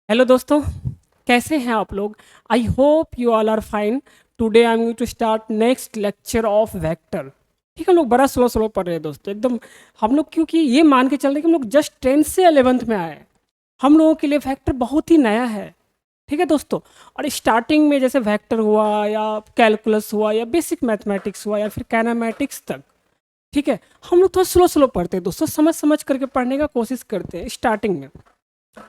Hello दोस्तों, कैसे हैं आप लोग? I hope you all are fine. Today I am going to start next lecture of vector. ठीक है, हम लोग बड़ा स्लो स्लो पढ़ रहे हैं दोस्तों एकदम। हम लोग क्योंकि ये मान के चल रहे हैं कि हम लोग जस्ट 10th से 11th में आए हैं। हम लोगों के लिए वेक्टर बहुत ही नया है। ठीक है दोस्तों। और स्टार्टिंग में जैसे वेक्टर हुआ या कैलकुलस हुआ या बेसिक मैथमेटिक्स हुआ या फिर कैनामेटिक्स तक, ठीक है, हम लोग थोड़ा स्लो स्लो पढ़ते हैं दोस्तों, समझ समझ करके पढ़ने का कोशिश करते हैं स्टार्टिंग में।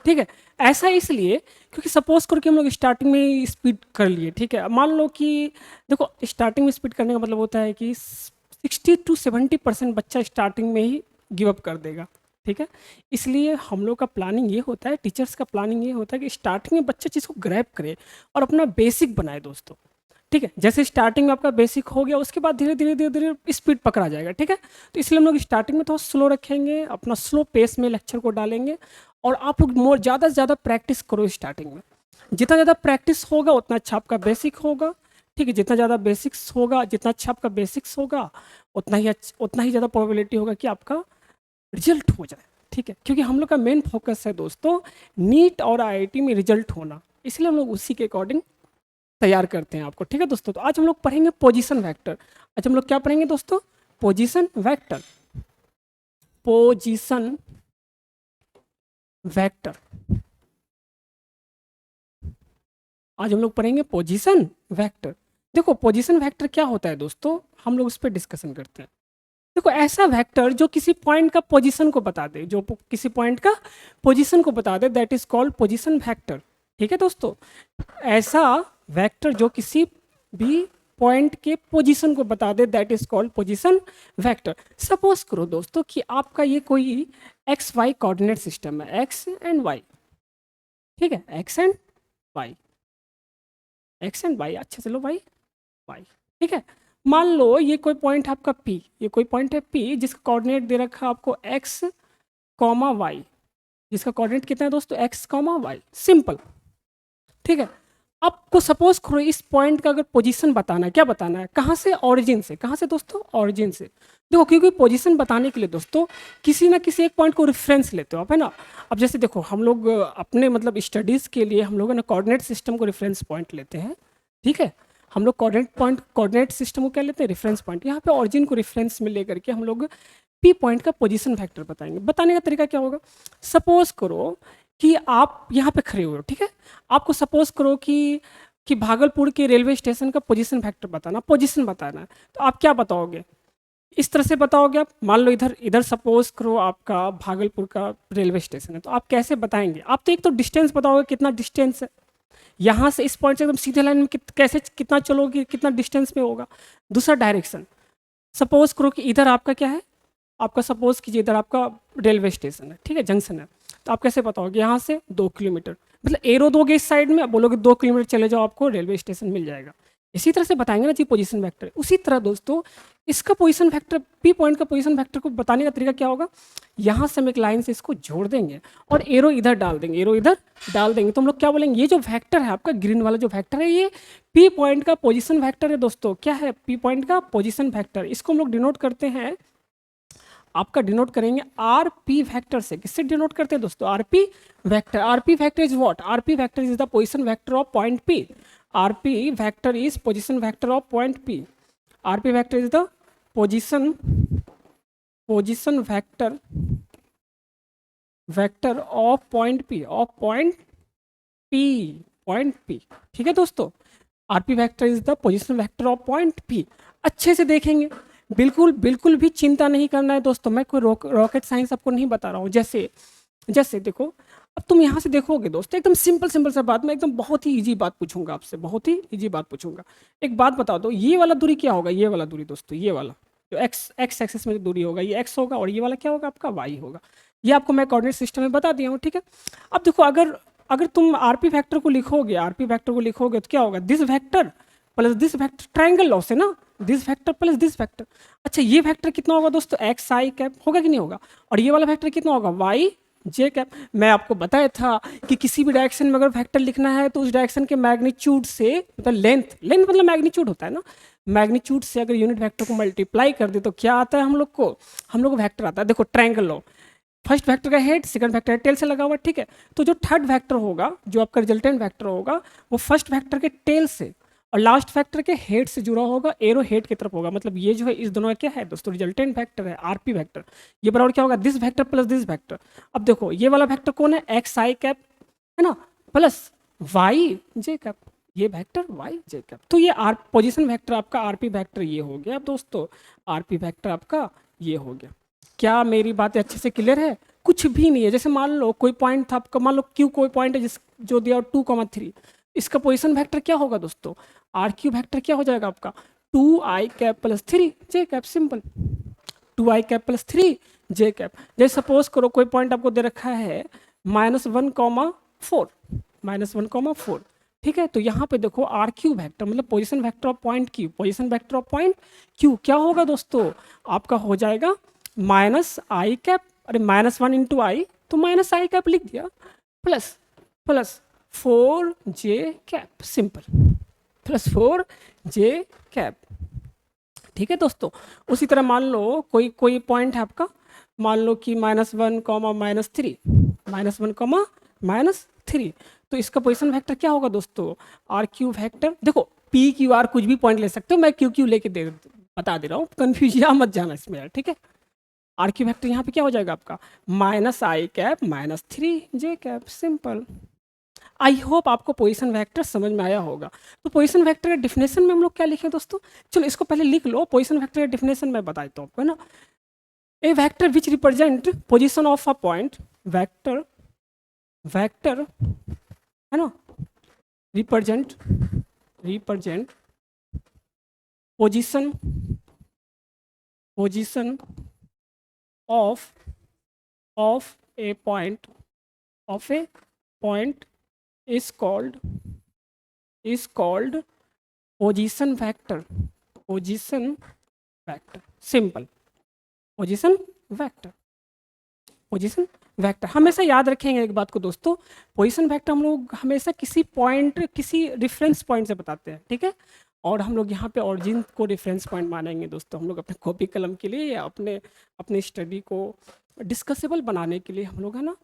ठीक है। ऐसा इसलिए क्योंकि सपोज करो कि हम लोग स्टार्टिंग में ही स्पीड कर लिए, ठीक है, मान लो कि देखो स्टार्टिंग में स्पीड करने का मतलब होता है कि 60 to 70% बच्चा स्टार्टिंग में ही गिव अप कर देगा। ठीक है। इसलिए हम लोग का प्लानिंग ये होता है, टीचर्स का प्लानिंग ये होता है कि स्टार्टिंग में बच्चा चीज़ को ग्रैब करे और अपना बेसिक बनाए दोस्तों। ठीक है, जैसे स्टार्टिंग में आपका बेसिक हो गया उसके बाद धीरे धीरे धीरे धीरे स्पीड पकड़ा जाएगा। ठीक है, तो इसलिए हम लोग स्टार्टिंग में थोड़ा स्लो रखेंगे, अपना स्लो पेस में लेक्चर को डालेंगे और आप लोग मोर ज़्यादा से ज़्यादा प्रैक्टिस करो स्टार्टिंग में। जितना ज़्यादा प्रैक्टिस होगा उतना अच्छा आपका बेसिक होगा। ठीक है, जितना ज़्यादा बेसिक्स होगा, जितना अच्छा आपका बेसिक्स होगा उतना ही ज़्यादा प्रोबेबिलिटी होगा कि आपका रिजल्ट हो जाए। ठीक है, क्योंकि हम लोग का मेन फोकस है दोस्तों नीट और आईआईटी में रिजल्ट होना, इसलिए हम लोग उसी के अकॉर्डिंग तैयार करते हैं आपको। ठीक है दोस्तों, तो आज हम लोग पढ़ेंगे पोजीशन वेक्टर। आज हम लोग क्या पढ़ेंगे दोस्तों? Position vector. Position vector. आज हम लोग पढ़ेंगे पोजीशन वेक्टर। देखो पोजीशन वेक्टर क्या होता है दोस्तों, हम लोग उस पर डिस्कशन करते हैं। देखो ऐसा वेक्टर जो किसी पॉइंट का पोजीशन को बता दे, जो किसी पॉइंट का पोजीशन को बता दे, that is called position vector. ठीक है दोस्तों, ऐसा वेक्टर जो किसी भी पॉइंट के पोजीशन को बता दे, that is called position vector. Suppose करो दोस्तों कि आपका ये कोई एक्स वाई कोऑर्डिनेट सिस्टम है, एक्स एंड वाई। ठीक है, X and Y, X and Y, अच्छा चलो वाई वाई। ठीक है, मान लो ये कोई पॉइंट है आपका P, ये कोई पॉइंट है P जिसका कोऑर्डिनेट दे रखा है आपको x कॉमा वाई, जिसका कोऑर्डिनेट कितना है दोस्तों x कॉमा वाई, सिंपल। ठीक है, आपको सपोज करो इस पॉइंट का अगर पोजीशन बताना है, क्या बताना है, कहाँ से, ऑरिजिन से। कहाँ से दोस्तों? ऑरिजिन से। देखो क्योंकि पोजीशन बताने के लिए दोस्तों किसी ना किसी एक पॉइंट को रेफरेंस लेते हो आप, है ना। अब जैसे देखो हम लोग अपने मतलब स्टडीज़ के लिए हम लोग ना कोऑर्डिनेट सिस्टम को रेफरेंस पॉइंट लेते हैं। ठीक है, हम लोग कोऑर्डिनेट सिस्टम को क्या लेते हैं? Reference point. यहाँ पे ऑरिजिन को रेफरेंस में लेकर के हम लोग पी पॉइंट का पोजीशन वेक्टर बताएंगे। बताने का तरीका क्या होगा? सपोज करो कि आप यहाँ पे खड़े हुए हो, ठीक है, आपको सपोज करो कि भागलपुर के रेलवे स्टेशन का पोजीशन वेक्टर बताना, पोजीशन बताना है, तो आप क्या बताओगे? इस तरह से बताओगे आप। मान लो इधर इधर सपोज करो आपका भागलपुर का रेलवे स्टेशन है, तो आप कैसे बताएंगे? आप तो एक तो डिस्टेंस बताओगे, कितना डिस्टेंस है यहाँ से इस पॉइंट से एकदम सीधे लाइन में कैसे कितना चलोगे, कितना डिस्टेंस में होगा। दूसरा डायरेक्शन, सपोज करो कि इधर आपका क्या है, आपका सपोज कीजिए इधर आपका रेलवे स्टेशन है, ठीक है, जंक्शन है, तो आप कैसे बताओगे? यहाँ से 2 किलोमीटर, मतलब एरो दोगे इस साइड में, बोलोगे 2 किलोमीटर चले जाओ आपको रेलवे स्टेशन मिल जाएगा। इसी तरह से बताएंगे ना जी पोजीशन वेक्टर। उसी तरह दोस्तों इसका पोजीशन वेक्टर, पी पॉइंट का पोजीशन वेक्टर को बताने का तरीका क्या होगा? यहाँ से हम एक लाइन से इसको जोड़ देंगे और एरो इधर डाल देंगे, एरो इधर डाल देंगे, तो हम लोग क्या बोलेंगे? ये जो वेक्टर है आपका ग्रीन वाला जो वेक्टर है, ये पी पॉइंट का पोजीशन वेक्टर है दोस्तों। क्या है? पी पॉइंट का पोजीशन वेक्टर। इसको हम लोग डिनोट करते हैं, आपका डिनोट करेंगे आर पी वेक्टर से। किससे डिनोट करते हैं दोस्तों? R P vector. Are P vector is what? Are P vector is the position vector of point P. Are P vector is position vector of point P. Are P vector is the position vector of point P, of point P. ठीक है दोस्तों, RP vector is the position vector of point P. अच्छे से देखेंगे, बिल्कुल बिल्कुल भी चिंता नहीं करना है दोस्तों, मैं कोई रॉकेट साइंस आपको नहीं बता रहा हूँ। जैसे जैसे देखो, अब तुम यहाँ से देखोगे दोस्तों, एकदम सिंपल सिंपल सा बात, मैं एकदम बहुत ही इजी बात पूछूंगा आपसे, बहुत ही इजी बात पूछूंगा। एक बात बता दो, ये वाला दूरी क्या होगा? ये वाला दूरी दोस्तों, ये वाला जो एक्स एक्सेस में जो दूरी होगा, ये एक्स होगा, और ये वाला क्या होगा आपका? वाई होगा। ये आपको मैं कोऑर्डिनेट सिस्टम में बता दिया हूँ। ठीक है, अब देखो अगर अगर तुम आरपी वेक्टर को लिखोगे, आरपी वेक्टर को लिखोगे तो क्या होगा? This vector plus this vector, triangle law से ना, this vector plus this vector. अच्छा ये वेक्टर कितना होगा दोस्तों? एक्स आई कैप होगा कि नहीं होगा? और ये वाला वेक्टर कितना होगा? वाई जे कैप। मैं आपको बताया था कि किसी भी डायरेक्शन में अगर वेक्टर लिखना है तो उस डायरेक्शन के मैग्नीट्यूड से, मतलब लेंथ मतलब मैग्नीट्यूड होता है ना, मैग्नीट्यूड से अगर यूनिट वेक्टर को मल्टीप्लाई कर दे तो क्या आता है हम लोग को? हम लोग को वेक्टर आता है। देखो ट्राइंगल लॉ, फर्स्ट वेक्टर का हेड, सेकंड वेक्टर का टेल से लगा हुआ, ठीक है। तो जो थर्ड वेक्टर होगा, जो आपका रिजल्टेंट वेक्टर होगा, वो फर्स्ट वेक्टर के टेल से और लास्ट वेक्टर के हेड से जुड़ा होगा, एरो हेड की तरफ होगा। मतलब ये जो है इस दोनों का क्या है दोस्तों, रिजल्टेंट वेक्टर है, आरपी वेक्टर। ये बराबर क्या होगा, this vector plus this vector. अब देखो ये वाला वेक्टर कौन है, एक्स आई कैप है ना, प्लस वाई जे कैप, ये वेक्टर वाई जे कैप। तो ये आर पोजीशन वेक्टर आपका आरपी वेक्टर ये हो गया। अब दोस्तों आरपी वेक्टर आपका ये हो गया। क्या मेरी बातें अच्छे से क्लियर है? कुछ भी नहीं है। जैसे मान लो कोई पॉइंट था आपका, मान लो क्यू कोई पॉइंट है जिस जो दिया 2,3, इसका पोजीशन वेक्टर क्या होगा दोस्तों, आर क्यू वेक्टर क्या हो जाएगा आपका, 2i cap plus 3 J cap, simple 2i cap plus 3 J cap. जैसे सपोज करो कोई पॉइंट आपको दे रखा है -1,4, -1,4, ठीक है। तो यहाँ पे देखो आर क्यू वेक्टर मतलब position vector of point Q, position vector of point Q क्या होगा दोस्तों, आपका हो जाएगा -i कैप, अरे -1 इंटू आई तो -i कैप लिख दिया, plus plus 4j cap, simple plus 4j cap, ठीक है दोस्तों। उसी तरह मान लो कोई पॉइंट है आपका, मान लो कि -1, -3, -1, -3, तो इसका पोजीशन वेक्टर क्या होगा दोस्तों, आर क्यू वेक्टर। देखो पी क्यू आर कुछ भी पॉइंट ले सकते हो, मैं क्यू क्यू लेके बता दे रहा हूँ, कन्फ्यूजिया मत जाना इसमें यार, ठीक है। आर क्यू वेक्टर यहाँ पे क्या हो जाएगा आपका, -i cap -3j cap, simple. I hope आपको पोजीशन वेक्टर समझ में आया होगा। तो पोजीशन वेक्टर के डिफिनेशन में हम लोग क्या लिखें दोस्तों, चलो इसको पहले लिख लो, पोजीशन वेक्टर के डिफिनेशन में बताता हूँ आपको, है ना। A vector which represent position of a point, vector है ना, represent position of a point is called position vector, simple, position vector। हमेशा याद रखेंगे एक बात को दोस्तों, पोजीशन वेक्टर हम लोग हमेशा किसी पॉइंट, किसी रेफरेंस पॉइंट से बताते हैं, ठीक है। और हम लोग यहाँ पे ऑरिजिन को रेफरेंस पॉइंट मानेंगे दोस्तों, हम लोग अपने कॉपी कलम के लिए या अपने स्टडी को डिस्कसेबल बनाने के लिए हम लोग, है ना,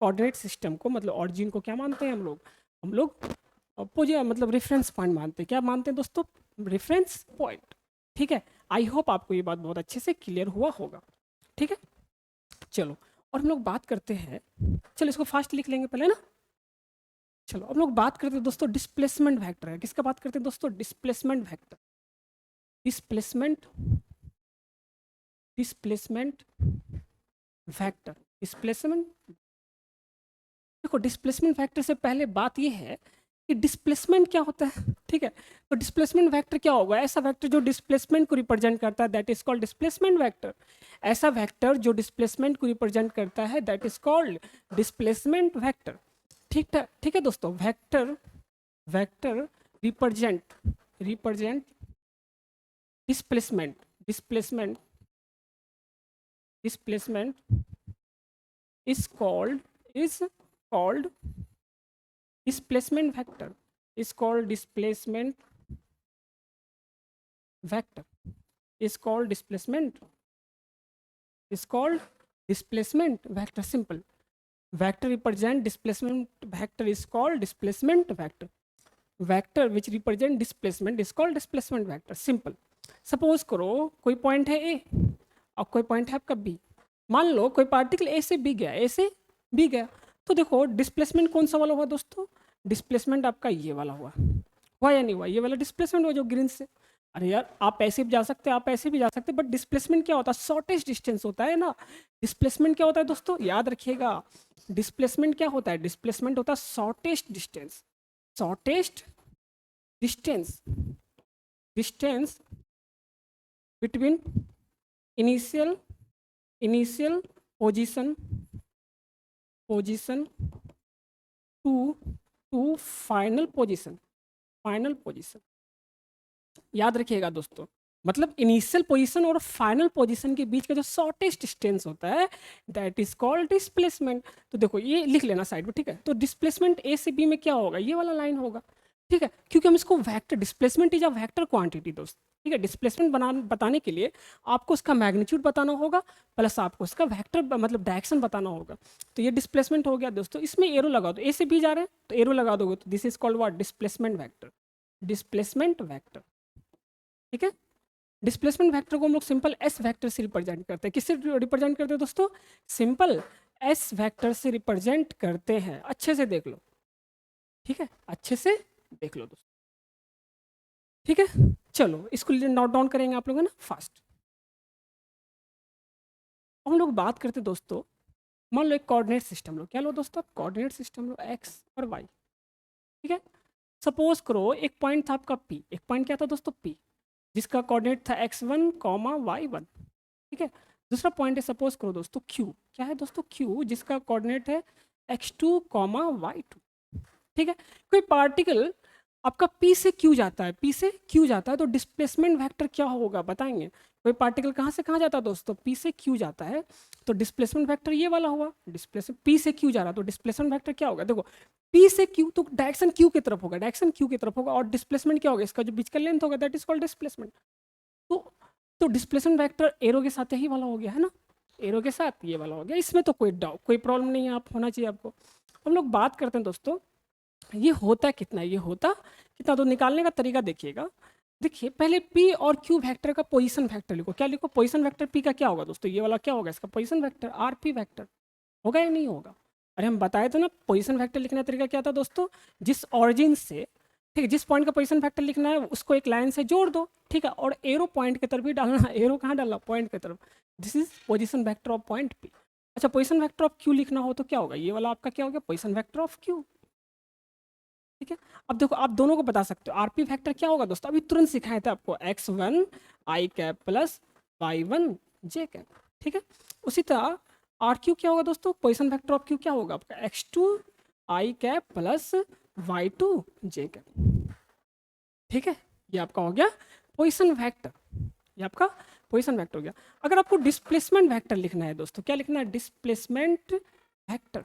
कोऑर्डिनेट सिस्टम को मतलब ऑरिजिन को क्या मानते हैं हम लोग मतलब रेफरेंस पॉइंट मानते हैं। क्या मानते हैं दोस्तों, रेफरेंस पॉइंट, ठीक है। आई होप आपको ये बात बहुत अच्छे से क्लियर हुआ होगा, ठीक है। चलो और हम लोग बात करते हैं, चलो इसको फास्ट लिख लेंगे पहले ना। चलो हम लोग बात करते हैं दोस्तों डिस्प्लेसमेंट वेक्टर है, किसका बात करते हैं दोस्तों, displacement vector, displacement vector, displacement. देखो डिस्प्लेसमेंट वेक्टर से पहले बात ये है कि डिस्प्लेसमेंट क्या होता है, ठीक है। तो डिस्प्लेसमेंट वेक्टर क्या होगा, ऐसा वेक्टर जो डिस्प्लेसमेंट को रिप्रेजेंट करता है, that is called displacement vector. ऐसा वेक्टर जो डिस्प्लेसमेंट को रिप्रेजेंट करता है, that is called displacement vector, ठीक है दोस्तों। Vector represent displacement is called displacement vector, is called displacement vector, is called displacement vector, simple। vector represent displacement vector is called displacement vector, vector which represent displacement is called displacement vector, simple। Suppose करो कोई point है ए और कोई point है आपका B, मान लो कोई particle A से बी गया, तो देखो डिस्प्लेसमेंट कौन सा वाला हुआ दोस्तों, डिस्प्लेसमेंट आपका ये वाला हुआ या नहीं हुआ, ये वाला डिस्प्लेसमेंट हुआ जो ग्रीन से। अरे यार आप ऐसे भी जा सकते हैं, आप ऐसे भी जा सकते हैं, बट डिस्प्लेसमेंट क्या होता है, शॉर्टेस्ट डिस्टेंस होता है ना। डिस्प्लेसमेंट क्या होता है दोस्तों, याद रखिएगा, डिस्प्लेसमेंट क्या होता है, डिस्प्लेसमेंट होता है shortest distance between initial position to final position. याद रखिएगा दोस्तों, मतलब इनिशियल पोजीशन और फाइनल पोजीशन के बीच का जो शॉर्टेस्ट डिस्टेंस होता है, दैट इज कॉल्ड डिस्प्लेसमेंट। तो देखो ये लिख लेना साइड में, ठीक है। तो डिस्प्लेसमेंट ए से बी में क्या होगा, ये वाला लाइन होगा, ठीक है, क्योंकि हम इसको vector, displacement is a vector quantity दोस्त, ठीक है, डिस्प्लेसमेंट बताने के लिए आपको उसका मैग्नीट्यूड बताना होगा प्लस आपको उसका वेक्टर मतलब डायरेक्शन बताना होगा। तो ये डिस्प्लेसमेंट हो गया दोस्तों। इसमें एरो लगा दो, ए से बी जा रहे हैं तो एरो लगा दोगे तो this is called what, displacement vector. Displacement vector, ठीक है। डिस्प्लेसमेंट वेक्टर को हम लोग सिंपल एस वेक्टर से रिप्रेजेंट करते हैं। किससे रिप्रेजेंट करते हैं दोस्तों? सिंपल एस वेक्टर से रिप्रेजेंट करते हैं। अच्छे से देख लो, ठीक है, अच्छे से देख लो दोस्तों, ठीक है। चलो इसको नोट डाउन करेंगे आप लोग, है ना, फास्ट। हम लोग बात करते हैं दोस्तों, मान लो एक कोऑर्डिनेट सिस्टम लो, क्या लो दोस्तों, कोऑर्डिनेट सिस्टम लो एक्स और वाई, ठीक है। सपोज करो एक पॉइंट था आपका पी, एक पॉइंट क्या था दोस्तों पी, जिसका कोऑर्डिनेट था x1 कॉमा y1, ठीक है। दूसरा पॉइंट है सपोज करो दोस्तों क्यू, क्या है दोस्तों क्यू, जिसका कोऑर्डिनेट है x2 कॉमा y2, ठीक है। कोई पार्टिकल आपका P से Q जाता है, P से Q जाता है, तो डिस्प्लेसमेंट वेक्टर क्या होगा बताएंगे? कोई पार्टिकल कहाँ से कहाँ जाता है दोस्तों? P से Q जाता है, तो डिस्प्लेसमेंट वेक्टर ये वाला हुआ। डिस्प्लेसमेंट P से Q जा रहा है तो डिस्प्लेसमेंट वेक्टर क्या होगा? देखो P से Q तो डायरेक्शन Q की तरफ होगा, डायरेक्शन Q की तरफ होगा, और डिस्प्लेसमेंट क्या होगा? इसका जो बीच का लेंथ होगा दैट इज कॉल्ड डिस्प्लेसमेंट। तो तो डिस्प्लेसमेंट वेक्टर एरो के साथ यही वाला हो गया, है ना, एरो के साथ ये वाला हो गया। इसमें तो कोई डाउट कोई प्रॉब्लम नहीं है, आप होना चाहिए आपको। हम लोग बात करते हैं दोस्तों, ये होता कितना, ये होता कितना, तो निकालने का तरीका देखिएगा। देखिए पहले P और Q वेक्टर का पोजीशन वेक्टर लिखो। क्या लिखो? पोजीशन वेक्टर P का क्या होगा दोस्तों? ये वाला क्या होगा इसका पोजीशन वेक्टर? RP वेक्टर होगा या नहीं होगा? अरे हम बताए थे ना पोजीशन वेक्टर लिखने का तरीका क्या था दोस्तों, जिस ऑरिजिन से, ठीक है, जिस पॉइंट का पोजीशन वेक्टर लिखना है उसको एक लाइन से जोड़ दो, ठीक है, और एरो पॉइंट की तरफ ही डालना। एरो कहाँ डालना? पॉइंट की तरफ। This is position vector of point P। अच्छा पोजीशन वेक्टर ऑफ Q लिखना हो तो क्या होगा? ये वाला आपका क्या हो गया? पोजीशन वेक्टर ऑफ Q, ठीक है। अब देखो आप दोनों को बता सकते हो। आरपी फैक्टर क्या होगा दोस्तों? अभी तुरंत सिखाए थे आपको, x1 आई कैप प्लस y1 जे कैप, ठीक है। उसी तरह आर क्यू क्या होगा दोस्तों? पोजिशन फैक्टर ऑफ क्यू क्या होगा आपका? x2 आई कैप प्लस y2 जे कैप, ठीक है। ये आपका हो गया पोजिशन वेक्टर, ये आपका पोजिशन वेक्टर हो गया। अगर आपको डिस्प्लेसमेंट वेक्टर लिखना है दोस्तों, क्या लिखना है? डिस्प्लेसमेंट वेक्टर,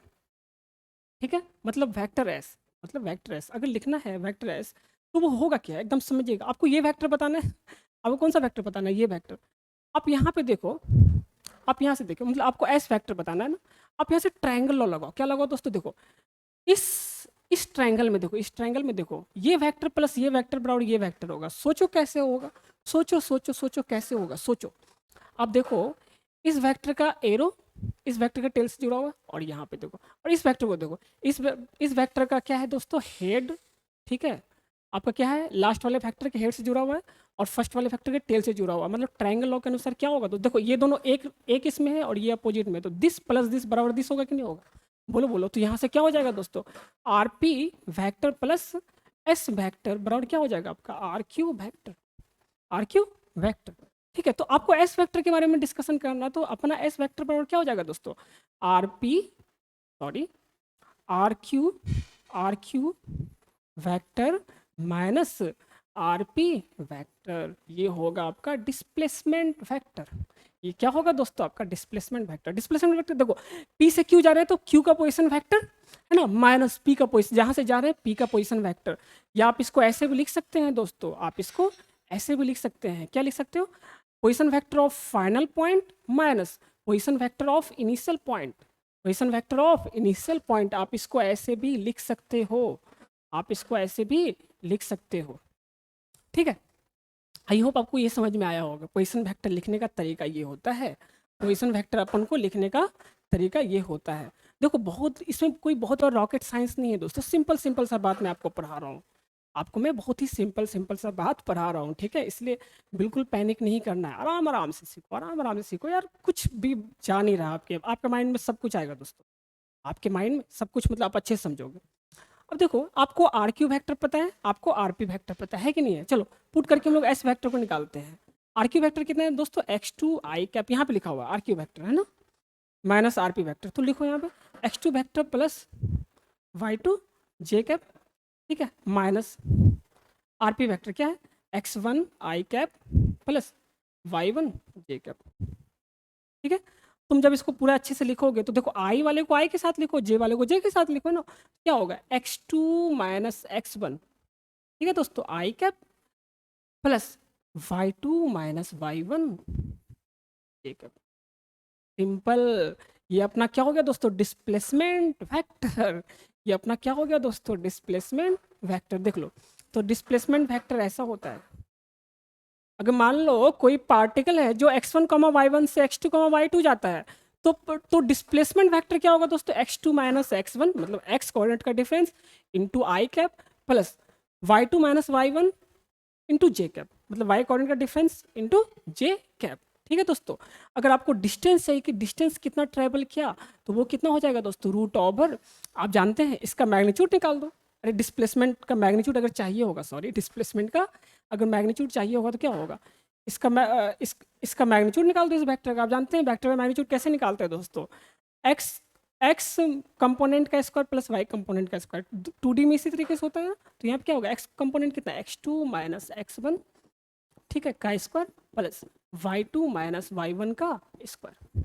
ठीक है, मतलब वेक्टर एस, मतलब वेक्टर एस अगर लिखना है वेक्टर एस, तो वो होगा क्या एकदम समझिएगा। आपको ये वेक्टर बताना है, आपको कौन सा वेक्टर बताना है? ये वेक्टर। आप यहाँ पे देखो, आप यहाँ से देखो, मतलब आपको एस वेक्टर बताना है ना। आप यहाँ से ट्रायंगल लॉ लगाओ। क्या लगाओ दोस्तों? देखो इस ट्रायंगल में देखो, इस ट्रायंगल में देखो, ये वेक्टर प्लस ये वेक्टर बराबर ये वेक्टर होगा। सोचो कैसे होगा, सोचो सोचो सोचो कैसे होगा, सोचो। आप देखो इस वेक्टर का एरो इस वेक्टर का टेल से जुड़ा हुआ है, और यहाँ पे देखो, और इस वेक्टर को देखो, इस वेक्टर का क्या है दोस्तों? हेड, ठीक है, आपका क्या है? लास्ट वाले फैक्टर के हेड से जुड़ा हुआ है और फर्स्ट वाले फैक्टर के टेल से जुड़ा हुआ है। मतलब ट्रायंगल लॉ के अनुसार क्या होगा? तो देखो ये दोनों एक एक इसमें है और ये अपोजिट में, तो दिस प्लस दिस बराबर दिस होगा कि नहीं होगा? बोलो बोलो। तो यहाँ से क्या हो जाएगा दोस्तों? R P vector plus S vector बराबर क्या हो जाएगा आपका? R Q vector, R Q vector, ठीक है। तो आपको एस वेक्टर के बारे में डिस्कशन करना, तो अपना एस वेक्टर बराबर क्या हो जाएगा दोस्तों? R P sorry R Q vector minus R P vector, ये होगा आपका डिस्प्लेसमेंट वेक्टर। ये क्या होगा दोस्तों? आपका डिस्प्लेसमेंट वेक्टर। डिस्प्लेसमेंट वेक्टर देखो पी से क्यू जा रहे हैं तो क्यू का पोजीशन वेक्टर है ना, माइनस पी का पोजीशन, जहां से जा रहे हैं पी का पोजीशन वेक्टर। या आप इसको ऐसे भी लिख सकते हैं दोस्तों, आप इसको ऐसे भी लिख सकते हैं। क्या लिख सकते हो? Position vector of final point minus position vector of initial point, position vector of initial point. आप इसको ऐसे भी लिख सकते हो, आप इसको ऐसे भी लिख सकते हो, ठीक है। आई होप आपको ये समझ में आया होगा। पोजीशन वेक्टर लिखने का तरीका ये होता है, पोजीशन वेक्टर अपन को लिखने का तरीका ये होता है। देखो बहुत इसमें कोई बहुत और रॉकेट साइंस नहीं है दोस्तों, सिंपल सिंपल सा बात मैं आपको पढ़ा रहा हूँ। आपको मैं बहुत ही सिंपल सिंपल सा बात पढ़ा रहा हूँ, ठीक है। इसलिए बिल्कुल पैनिक नहीं करना है, आराम आराम से सीखो, आराम आराम से सीखो यार। कुछ भी जा नहीं रहा आपके माइंड में सब कुछ आएगा दोस्तों, आपके माइंड में सब कुछ, मतलब आप अच्छे से समझोगे। अब देखो आपको आर क्यू वेक्टर पता है, आपको आर पी वेक्टर पता है कि नहीं है? चलो पुट करके हम लोग एस वेक्टर को निकालते हैं। आर क्यू वेक्टर कितना है दोस्तों? x2 आई कैप, यहाँ पे लिखा हुआ आर क्यू वेक्टर है ना, माइनस आर पी वेक्टर। तो लिखो यहाँ पे x2 वेक्टर प्लस y2 जे कैप, ठीक है, माइनस आर पी वेक्टर क्या है? x1 आई कैप प्लस y1 जे कैप, ठीक है। तुम जब इसको पूरा अच्छे से लिखोगे तो देखो आई वाले को आई के साथ लिखो, जे वाले को जे के साथ लिखो ना, क्या होगा? x2 माइनस x1, ठीक है दोस्तों, आई cap plus y2 minus y1 ठीक है, सिंपल। ये अपना क्या हो गया दोस्तों, डिस्प्लेसमेंट वेक्टर। ये अपना क्या हो गया दोस्तों, डिस्प्लेसमेंट वेक्टर। देख लो, तो डिस्प्लेसमेंट वेक्टर ऐसा होता है, अगर मान लो कोई पार्टिकल है जो x1 y1 से x2 y2 जाता है, तो डिस्प्लेसमेंट वेक्टर क्या होगा दोस्तों, x2 माइनस x1 मतलब x कोऑर्डिनेट का difference into I cap plus y2 minus y1 into J cap मतलब y कोऑर्डिनेट का डिफरेंस इंटू जे कैप। ठीक है दोस्तों, अगर आपको डिस्टेंस चाहिए कि डिस्टेंस कितना ट्रेवल किया, तो वो कितना हो जाएगा दोस्तों, रूट ओवर, आप जानते हैं इसका मैग्नीट्यूड निकाल दो। अरे डिस्प्लेसमेंट का मैग्नीट्यूड अगर चाहिए होगा, सॉरी डिस्प्लेसमेंट का अगर मैग्नीट्यूड चाहिए होगा तो क्या होगा, इसका मैग्नीट्यूड निकाल दो इस वेक्टर का। आप जानते हैं वेक्टर का मैग्नीट्यूड कैसे निकालते हैं दोस्तों, एक्स एक्स कंपोनेंट का स्क्वायर प्लस वाई कंपोनेंट का स्क्वायर। 2D में इसी तरीके से होता है ना, तो यहाँ पे क्या होगा, एक्स कंपोनेंट कितना है, x2 माइनस x1 ठीक है का square plus y2 minus y1 का स्क्वायर।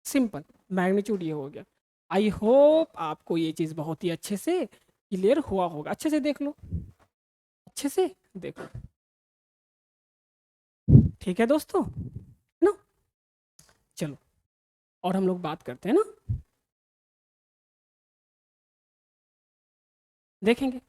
सिंपल, मैग्नीट्यूड ये हो गया। आई होप आपको ये चीज़ बहुत ही अच्छे से क्लियर हुआ होगा। अच्छे से देख लो, अच्छे से देखो, ठीक है दोस्तों, है ना। चलो और हम लोग बात करते हैं ना, देखेंगे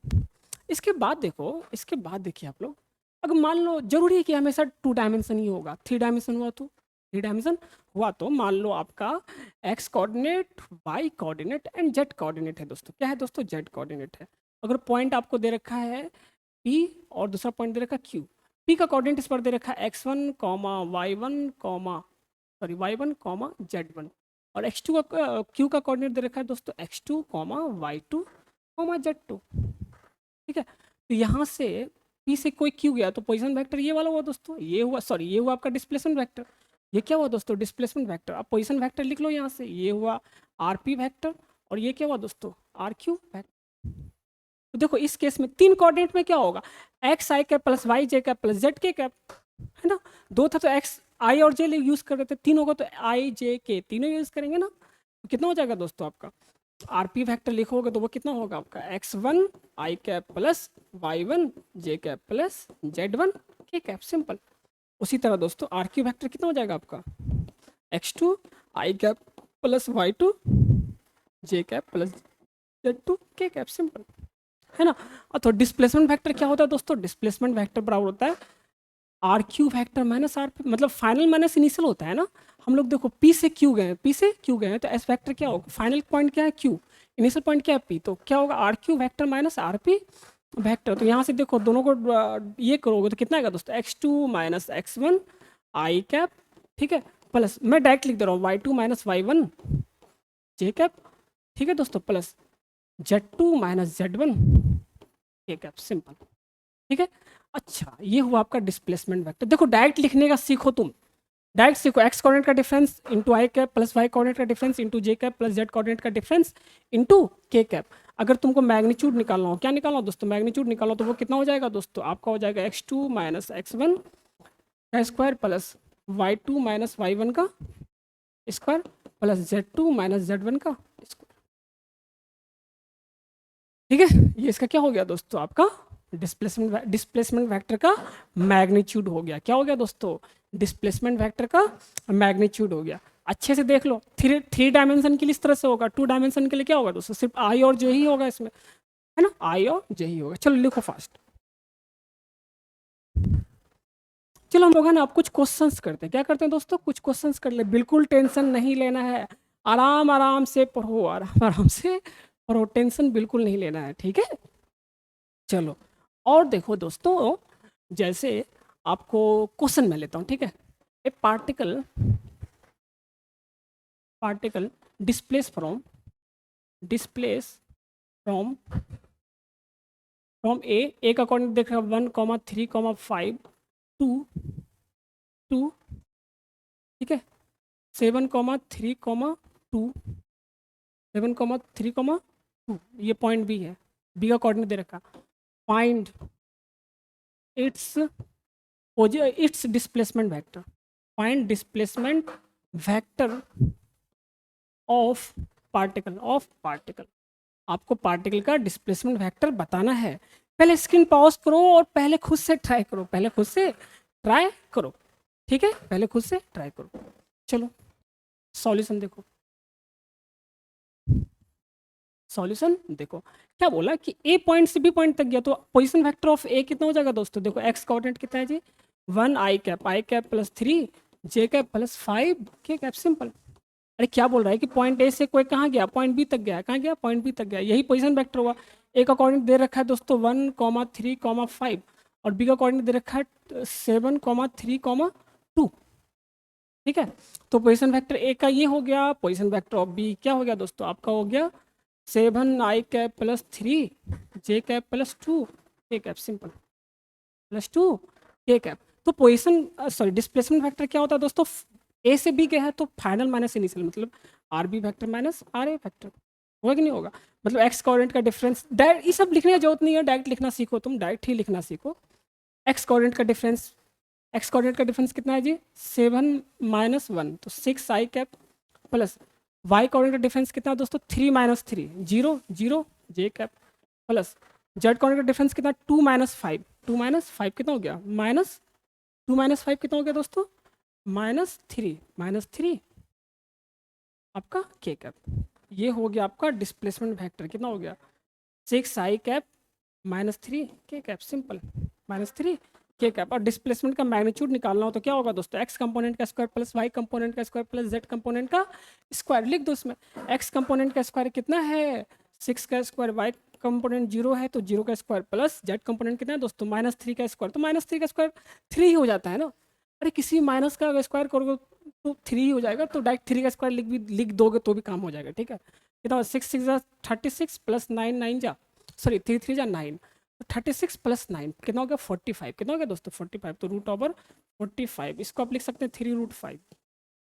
इसके बाद। देखो इसके बाद देखिए आप लोग, अगर मान लो जरूरी है कि हमेशा 2 डायमेंशन ही होगा, 3 डायमेंशन हुआ तो, 3 डायमेंशन हुआ तो मान लो आपका x coordinate, y coordinate and z coordinate है दोस्तों। क्या है दोस्तों, z कोऑर्डिनेट है। अगर पॉइंट आपको दे रखा है p और दूसरा पॉइंट दे रखा है q, p का कोऑर्डिनेट इस पर दे रखा है x1 y1 y1 z1 और x2 का q का कोऑर्डिनेट दे रखा है दोस्तों x2 y2 z2। ठीक है, तो यहाँ से P से कोई Q गया तो पोजीशन वेक्टर ये वाला हुआ दोस्तों, ये हुआ, सॉरी ये हुआ आपका डिस्प्लेसमेंट वेक्टर। ये क्या हुआ दोस्तों, डिस्प्लेसमेंट वेक्टर। आप पोजीशन वेक्टर लिख लो यहाँ से, ये हुआ RP वेक्टर और ये क्या हुआ दोस्तों, RQ वेक्टर। तो देखो इस केस में 3 कोऑर्डिनेट में क्या होगा, एक्स आई कैप प्लस वाई जे कैप प्लस जेड के कैप, है ना। 2 था तो एक्स आई और जे यूज कर रहे थे, 3 होगा तो आई जे के तीनों यूज करेंगे ना। तो कितना हो जाएगा दोस्तों आपका, आरपी वेक्टर लिखोगे तो वो कितना होगा आपका, x1 आई कैप प्लस y1 जे कैप प्लस z1 के कैप। सिंपल। उसी तरह दोस्तों आर क्यू वेक्टर कितना हो जाएगा आपका, x2 आई कैप प्लस y2 जे कैप प्लस z2 के कैप। सिंपल, है ना। और तो डिस्प्लेसमेंट वेक्टर क्या होता है दोस्तों, डिस्प्लेसमेंट वेक्टर बराबर होता है R Q vector minus R P, मतलब फाइनल माइनस इनिशियल होता है ना। हम लोग देखो पी से क्यू गए, पी से क्यू गए तो एस वेक्टर क्या होगा, फाइनल पॉइंट क्या है क्यू, इनिशियल पॉइंट क्या है पी, तो क्या होगा R Q vector minus R P vector. तो यहाँ से देखो दोनों को ये करोगे तो कितना आएगा दोस्तों, x2 माइनस x1 आई कैप, ठीक है, प्लस मैं डायरेक्ट लिख दे रहा हूँ y2 माइनस y1 जे कैप, ठीक है दोस्तों, प्लस z2 माइनस z1 के कैप। सिंपल, ठीक है। अच्छा ये हुआ आपका डिस्प्लेसमेंट वेक्टर। देखो डायरेक्ट लिखने का सीखो तुम, डायरेक्ट सीखो, एक्स कोऑर्डिनेट का difference into I cap plus Y coordinate का difference into J cap plus Z coordinate का डिफरेंस इंटू के कैप। अगर तुमको मैग्नीट्यूड निकालना हो, क्या निकालना हो दोस्तों, मैग्नीट्यूड निकालो, तो वो कितना हो जाएगा दोस्तों, आपका हो जाएगा x2 माइनस x1 का square plus y2 minus y1 का square plus z2 minus z1 का स्क्वायर। ठीक है, ये इसका क्या हो गया दोस्तों, आपका डिस्प्लेसमेंट वेक्टर का मैग्नीट्यूड हो गया। क्या हो गया दोस्तों, डिस्प्लेसमेंट वेक्टर का मैग्नीट्यूड हो गया। अच्छे से देख लो, थ्री डायमेंशन के लिए इस तरह से होगा, 2 डायमेंशन के लिए क्या होगा दोस्तों, सिर्फ आई और जे ही होगा इसमें, है ना, आई और जे ही होगा। चलो लिखो फास्ट। चलो हम लोग है ना आप कुछ क्वेश्चंस करते हैं, क्या करते हैं दोस्तों, कुछ क्वेश्चंस कर ले, बिल्कुल टेंशन नहीं लेना है, आराम आराम से पढ़ो, आराम आराम से पढ़ो, टेंशन बिल्कुल नहीं लेना है, ठीक है। चलो और देखो दोस्तों, जैसे आपको क्वेश्चन मैं लेता हूँ, ठीक है। A particle particle displace from A का कोऑर्डिनेट देख रहा है 1,3,5 टू 2, ठीक है, 7,3,2 7,3,2 ये पॉइंट बी है, बी का कोऑर्डिनेट दे रखा। Find its displacement vector, find displacement vector of particle आपको पार्टिकल का डिस्प्लेसमेंट वेक्टर बताना है। पहले स्क्रीन पॉज करो और पहले खुद से ट्राई करो, पहले खुद से ट्राई करो, ठीक है, पहले खुद से ट्राई करो। चलो सॉल्यूशन देखो, सॉल्यूशन देखो क्या बोला कि ए पॉइंट से बी पॉइंट तक गया, तो पोजीशन वेक्टर ऑफ ए कितना हो जाएगा दोस्तों, देखो एक्स कोऑर्डिनेट कितना है जी 1 आई cap plus 3 J cap plus 5 के कैप, सिंपल। अरे क्या बोल रहा है कि पॉइंट ए से कोई कहाँ गया, पॉइंट बी तक गया, कहाँ गया, पॉइंट बी तक गया, यही पोजीशन वेक्टर हुआ। ए का कोऑर्डिनेट दे रखा है दोस्तों 1,3,5 और बी का कोऑर्डिनेट दे रखा है 7,3,2, ठीक है। तो पोजीशन वेक्टर ए का ये हो गया, पोजीशन वेक्टर ऑफ बी क्या हो गया दोस्तों, आपका हो गया 7 आई cap plus 3 J cap plus 2 के कैप, सिंपल, प्लस 2 के कैप। तो पोजीशन सॉरी डिस्प्लेसमेंट वेक्टर क्या होता है दोस्तों, ए से बी गया है तो फाइनल माइनस इनिशियल, मतलब R B vector minus R A vector, होगा कि नहीं होगा। मतलब एक्स कोऑर्डिनेट का डिफरेंस, डायरेक्ट ये सब लिखने की जरूरत नहीं है, डायरेक्ट लिखना सीखो, तुम डायरेक्ट ही लिखना सीखो। एक्स कोऑर्डिनेट का डिफरेंस, एक्स कोऑर्डिनेट का डिफरेंस कितना है जी 7 - 1 तो 6 आई कैप प्लस वाई कोऑर्डिनेट का डिफरेंस कितना है दोस्तों 3 - 3 0 0 जे कैप प्लस जेड कोऑर्डिनेट का डिफरेंस कितना 2 - 5 2 - 5 कितना हो गया माइनस 2 - 5 कितना हो गया दोस्तों -3 आपका के कैप। ये हो गया आपका डिस्प्लेसमेंट वेक्टर, कितना हो गया 6 आई कैप -3 के कैप, सिंपल, -3 के कैप। और डिस्प्लेसमेंट का मैग्नीट्यूड निकालना हो तो क्या होगा दोस्तों एक्स कंपोनेंट का स्क्वायर प्लस वाई कंपोनेंट का स्क्वायर प्लस जेड कंपोनेंट का स्क्वायर, लिख दो इसमें। एक्स कंपोनेंट का स्क्वायर कितना है 6 का स्क्वायर, वाई कंपोनेंट 0 है तो 0 का स्क्वायर प्लस जेड कंपोनेंट कितना है दोस्तों -3 का स्क्वायर, तो -3 का स्क्वायर 3 ही हो जाता है ना। अरे किसी माइनस का स्क्वायर करोगे तो 3 ही हो जाएगा, तो डायरेक्ट 3 का स्क्वायर लिख दोगे तो भी काम हो जाएगा, ठीक है। कितना 6 6 जा 36 प्लस 9 9 जा सॉरी 3 3 जा 9, 36 प्लस 9 कितना हो गया 45, कितना हो गया दोस्तों 45, तो √/45 इसको आप लिख सकते हैं 3√5।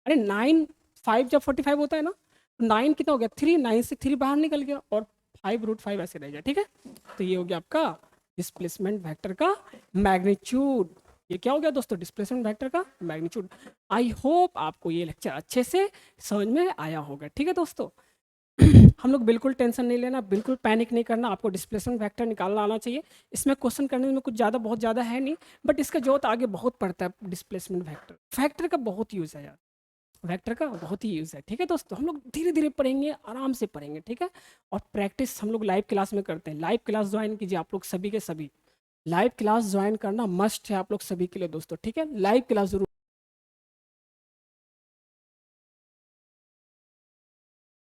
अरे 9 5 जब 45 होता है ना, तो 9 कितना हो गया 3, 9 से 3 बाहर निकल गया और 5√5 ऐसे रह गया, ठीक है। तो ये हो गया आपका डिस्प्लेसमेंट वेक्टर का मैग्नीट्यूड, ये क्या हो गया दोस्तों डिस्प्लेसमेंट वेक्टर का मैग्नीट्यूड। आई होप आपको ये लेक्चर अच्छे से समझ में आया होगा, ठीक है दोस्तों। हम लोग बिल्कुल टेंशन नहीं लेना, बिल्कुल पैनिक नहीं करना, आपको डिस्प्लेसमेंट वेक्टर निकालना आना चाहिए। इसमें क्वेश्चन करने में कुछ ज़्यादा बहुत ज़्यादा है नहीं, बट इसका जरूरत आगे बहुत पड़ता है। डिस्प्लेसमेंट वेक्टर वेक्टर का बहुत यूज़ है यार, वेक्टर का बहुत ही यूज़ है, ठीक है दोस्तों। हम लोग धीरे धीरे पढ़ेंगे, आराम से पढ़ेंगे, ठीक है। और प्रैक्टिस हम लोग लाइव क्लास में करते हैं, लाइव क्लास ज्वाइन कीजिए आप लोग सभी के सभी, लाइव क्लास ज्वाइन करना मस्ट है आप लोग सभी के लिए दोस्तों, ठीक है। लाइव क्लास जरूर